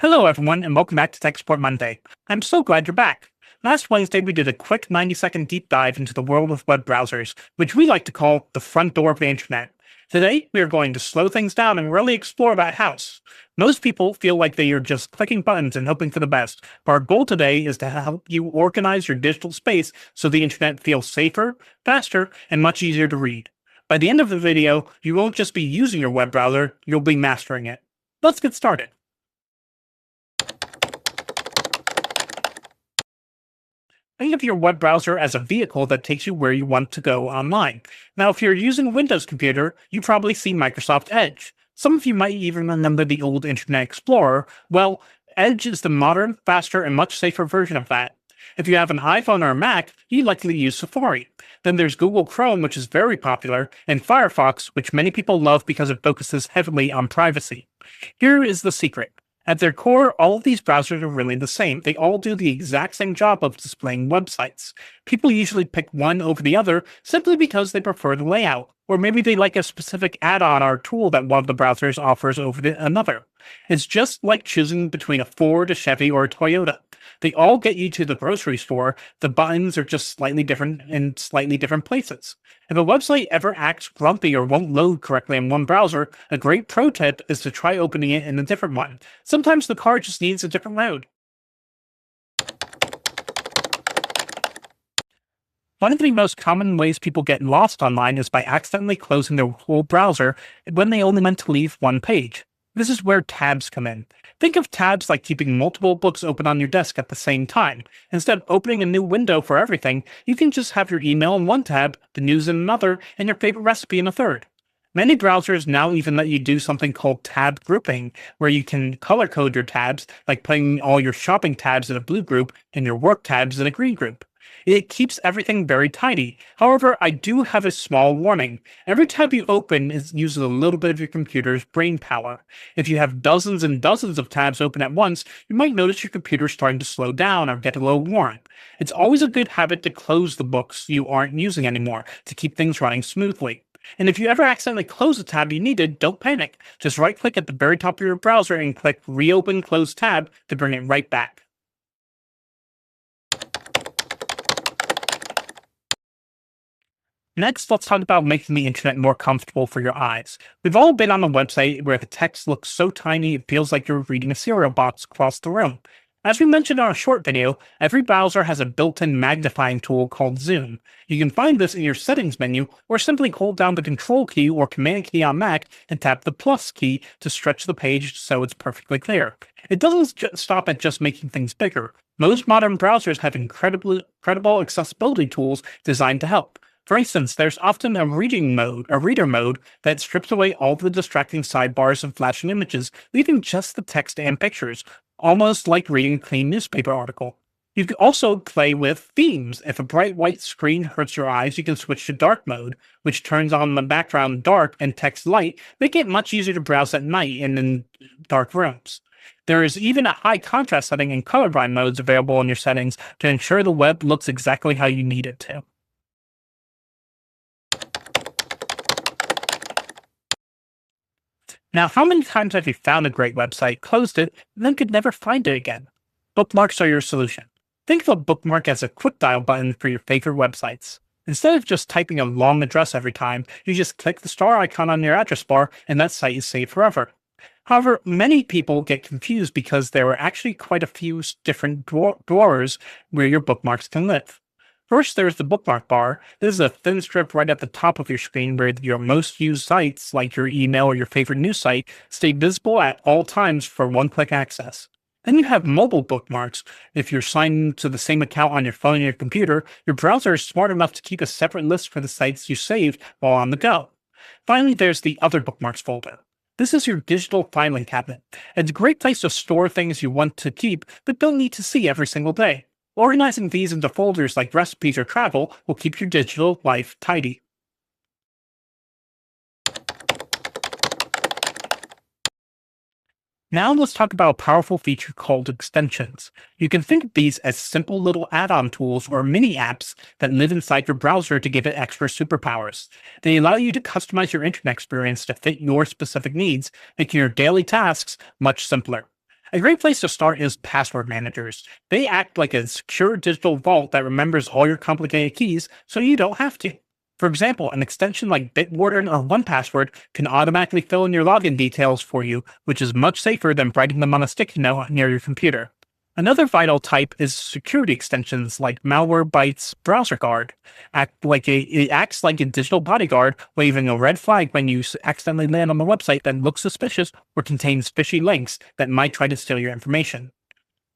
Hello, everyone, and welcome back to Tech Support Monday. I'm so glad you're back. Last Wednesday, we did a quick 90-second deep dive into the world of web browsers, which we like to call the front door of the internet. Today, we are going to slow things down and really explore that house. Most people feel like they are just clicking buttons and hoping for the best, but our goal today is to help you organize your digital space so the internet feels safer, faster, and much easier to read. By the end of the video, you won't just be using your web browser, you'll be mastering it. Let's get started. Think of your web browser as a vehicle that takes you where you want to go online. Now, if you're using a Windows computer, you probably see Microsoft Edge. Some of you might even remember the old Internet Explorer. Well, Edge is the modern, faster, and much safer version of that. If you have an iPhone or a Mac, you likely use Safari. Then there's Google Chrome, which is very popular, and Firefox, which many people love because it focuses heavily on privacy. Here is the secret. At their core, all of these browsers are really the same. They all do the exact same job of displaying websites. People usually pick one over the other simply because they prefer the layout, or maybe they like a specific add-on or tool that one of the browsers offers over another. It's just like choosing between a Ford, a Chevy, or a Toyota. They all get you to the grocery store. The buttons are just slightly different in slightly different places. If a website ever acts grumpy or won't load correctly in one browser, a great pro tip is to try opening it in a different one. Sometimes the car just needs a different load. One of the most common ways people get lost online is by accidentally closing their whole browser when they only meant to leave one page. This is where tabs come in. Think of tabs like keeping multiple books open on your desk at the same time. Instead of opening a new window for everything, you can just have your email in one tab, the news in another, and your favorite recipe in a third. Many browsers now even let you do something called tab grouping, where you can color code your tabs, like putting all your shopping tabs in a blue group and your work tabs in a green group. It keeps everything very tidy. However, I do have a small warning. Every tab you open uses a little bit of your computer's brain power. If you have dozens and dozens of tabs open at once, you might notice your computer starting to slow down or get a little worn. It's always a good habit to close the books you aren't using anymore to keep things running smoothly. And if you ever accidentally close a tab you needed, don't panic. Just right-click at the very top of your browser and click Reopen Closed Tab to bring it right back. Next, let's talk about making the internet more comfortable for your eyes. We've all been on a website where the text looks so tiny it feels like you're reading a cereal box across the room. As we mentioned in our short video, every browser has a built-in magnifying tool called Zoom. You can find this in your settings menu, or simply hold down the Control key or Command key on Mac and tap the plus key to stretch the page so it's perfectly clear. It doesn't stop at just making things bigger. Most modern browsers have incredible accessibility tools designed to help. For instance, there's often a reader mode that strips away all the distracting sidebars and flashing images, leaving just the text and pictures, almost like reading a clean newspaper article. You can also play with themes. If a bright white screen hurts your eyes, you can switch to dark mode, which turns on the background dark and text light, making it much easier to browse at night and in dark rooms. There is even a high contrast setting and colorblind modes available in your settings to ensure the web looks exactly how you need it to. Now, how many times have you found a great website, closed it, and then could never find it again? Bookmarks are your solution. Think of a bookmark as a quick dial button for your favorite websites. Instead of just typing a long address every time, you just click the star icon on your address bar and that site is saved forever. However, many people get confused because there are actually quite a few different drawers where your bookmarks can live. First, there's the bookmark bar. This is a thin strip right at the top of your screen where your most used sites, like your email or your favorite news site, stay visible at all times for one-click access. Then you have mobile bookmarks. If you're signed to the same account on your phone and your computer, your browser is smart enough to keep a separate list for the sites you saved while on the go. Finally, there's the Other Bookmarks folder. This is your digital filing cabinet. It's a great place to store things you want to keep but don't need to see every single day. Organizing these into folders like recipes or travel will keep your digital life tidy. Now let's talk about a powerful feature called extensions. You can think of these as simple little add-on tools or mini apps that live inside your browser to give it extra superpowers. They allow you to customize your internet experience to fit your specific needs, making your daily tasks much simpler. A great place to start is password managers. They act like a secure digital vault that remembers all your complicated keys so you don't have to. For example, an extension like Bitwarden or 1Password can automatically fill in your login details for you, which is much safer than writing them on a sticky note near your computer. Another vital type is security extensions like Malwarebytes Browser Guard. It acts like a digital bodyguard, waving a red flag when you accidentally land on a website that looks suspicious or contains fishy links that might try to steal your information.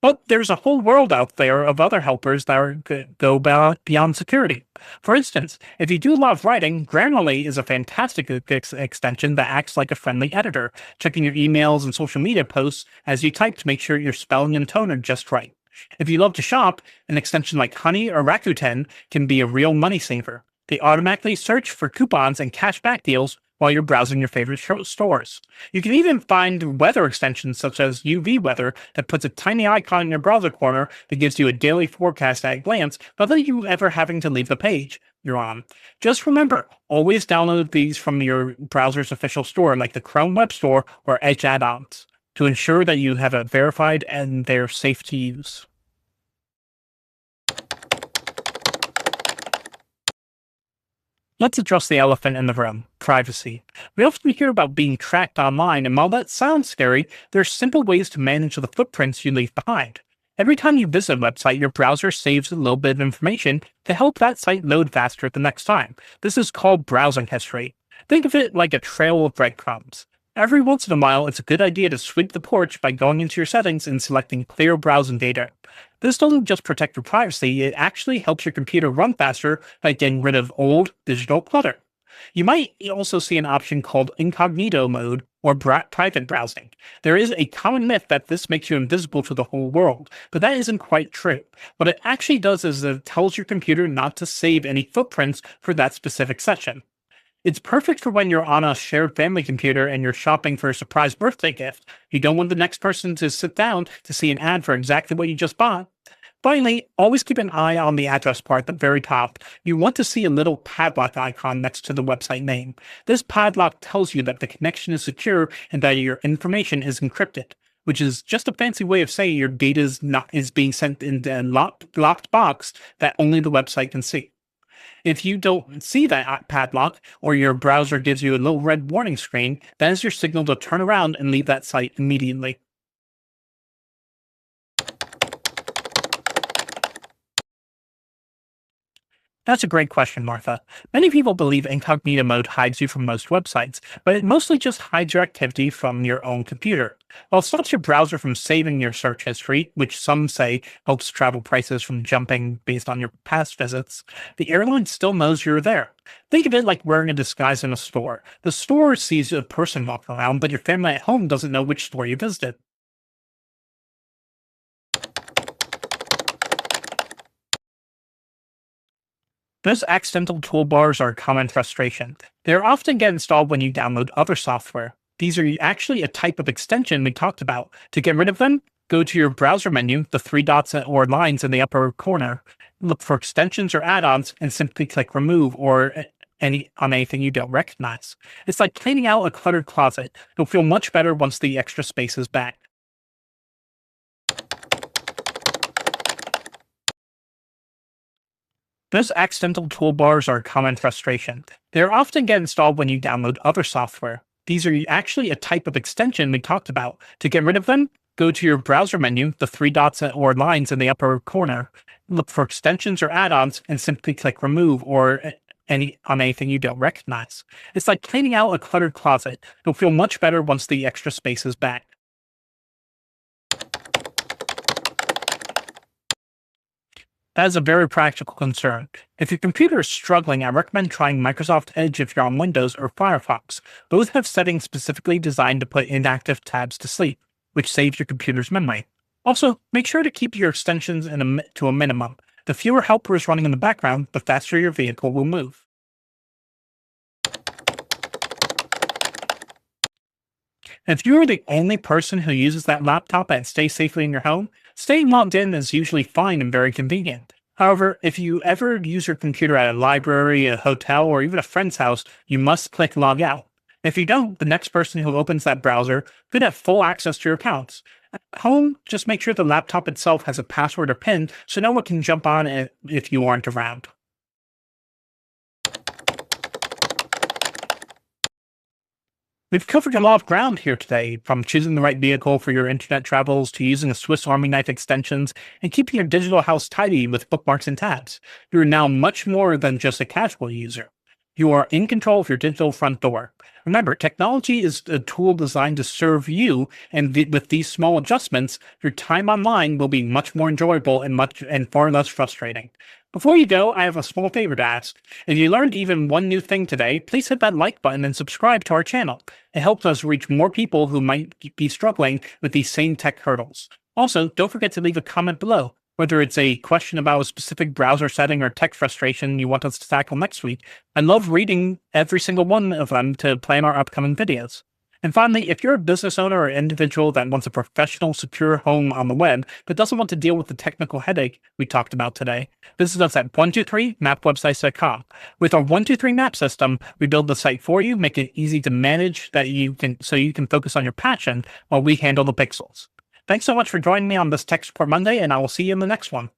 But there's a whole world out there of other helpers that beyond security. For instance, if you do love writing, Grammarly is a fantastic extension that acts like a friendly editor, checking your emails and social media posts as you type to make sure your spelling and tone are just right. If you love to shop, an extension like Honey or Rakuten can be a real money saver. They automatically search for coupons and cashback deals while you're browsing your favorite stores. You can even find weather extensions such as UV Weather that puts a tiny icon in your browser corner that gives you a daily forecast at a glance without you ever having to leave the page you're on. Just remember, always download these from your browser's official store like the Chrome Web Store or Edge add-ons to ensure that you have it verified and they're safe to use. Let's address the elephant in the room, privacy. We often hear about being tracked online, and while that sounds scary, there are simple ways to manage the footprints you leave behind. Every time you visit a website, your browser saves a little bit of information to help that site load faster the next time. This is called browsing history. Think of it like a trail of breadcrumbs. Every once in a while, it's a good idea to sweep the porch by going into your settings and selecting clear browsing data. This doesn't just protect your privacy, it actually helps your computer run faster by getting rid of old digital clutter. You might also see an option called incognito mode or private browsing. There is a common myth that this makes you invisible to the whole world, but that isn't quite true. What it actually does is it tells your computer not to save any footprints for that specific session. It's perfect for when you're on a shared family computer and you're shopping for a surprise birthday gift. You don't want the next person to sit down to see an ad for exactly what you just bought. Finally, always keep an eye on the address bar at the very top. You want to see a little padlock icon next to the website name. This padlock tells you that the connection is secure and that your information is encrypted, which is just a fancy way of saying your data is being sent in a locked box that only the website can see. If you don't see that padlock or your browser gives you a little red warning screen, that is your signal to turn around and leave that site immediately. That's a great question, Martha. Many people believe incognito mode hides you from most websites, but it mostly just hides your activity from your own computer. While it stops your browser from saving your search history, which some say helps travel prices from jumping based on your past visits, the airline still knows you're there. Think of it like wearing a disguise in a store. The store sees a person walking around, but your family at home doesn't know which store you visited. Those accidental toolbars are a common frustration. They're often get installed when you download other software. These are actually a type of extension we talked about. To get rid of them, go to your browser menu, the three dots or lines in the upper corner, look for extensions or add-ons, and simply click remove or on anything you don't recognize. It's like cleaning out a cluttered closet. You'll feel much better once the extra space is back. Those accidental toolbars are a common frustration. They're often get installed when you download other software. These are actually a type of extension we talked about. To get rid of them, go to your browser menu, the three dots or lines in the upper corner, look for extensions or add-ons, and simply click remove or on anything you don't recognize. It's like cleaning out a cluttered closet. You'll feel much better once the extra space is back. That is a very practical concern. If your computer is struggling, I recommend trying Microsoft Edge if you're on Windows or Firefox. Both have settings specifically designed to put inactive tabs to sleep, which saves your computer's memory. Also, make sure to keep your extensions to a minimum. The fewer helpers running in the background, the faster your vehicle will move. If you are the only person who uses that laptop and stays safely in your home, staying logged in is usually fine and very convenient. However, if you ever use your computer at a library, a hotel, or even a friend's house, you must click log out. If you don't, the next person who opens that browser could have full access to your accounts. Home, just make sure the laptop itself has a password or PIN so no one can jump on it if you aren't around. We've covered a lot of ground here today, from choosing the right vehicle for your internet travels to using a Swiss Army knife extensions and keeping your digital house tidy with bookmarks and tabs. You're now much more than just a casual user. You are in control of your digital front door. Remember, technology is a tool designed to serve you, and with these small adjustments, your time online will be much more enjoyable and far less frustrating. Before you go, I have a small favor to ask. If you learned even one new thing today, please hit that like button and subscribe to our channel. It helps us reach more people who might be struggling with these same tech hurdles. Also, don't forget to leave a comment below, whether it's a question about a specific browser setting or tech frustration you want us to tackle next week. I love reading every single one of them to plan our upcoming videos. And finally, if you're a business owner or individual that wants a professional, secure home on the web, but doesn't want to deal with the technical headache we talked about today, visit us at 123mapwebsites.com. With our 123 map system, we build the site for you, make it easy to manage so you can focus on your passion while we handle the pixels. Thanks so much for joining me on this Tech Support Monday, and I will see you in the next one.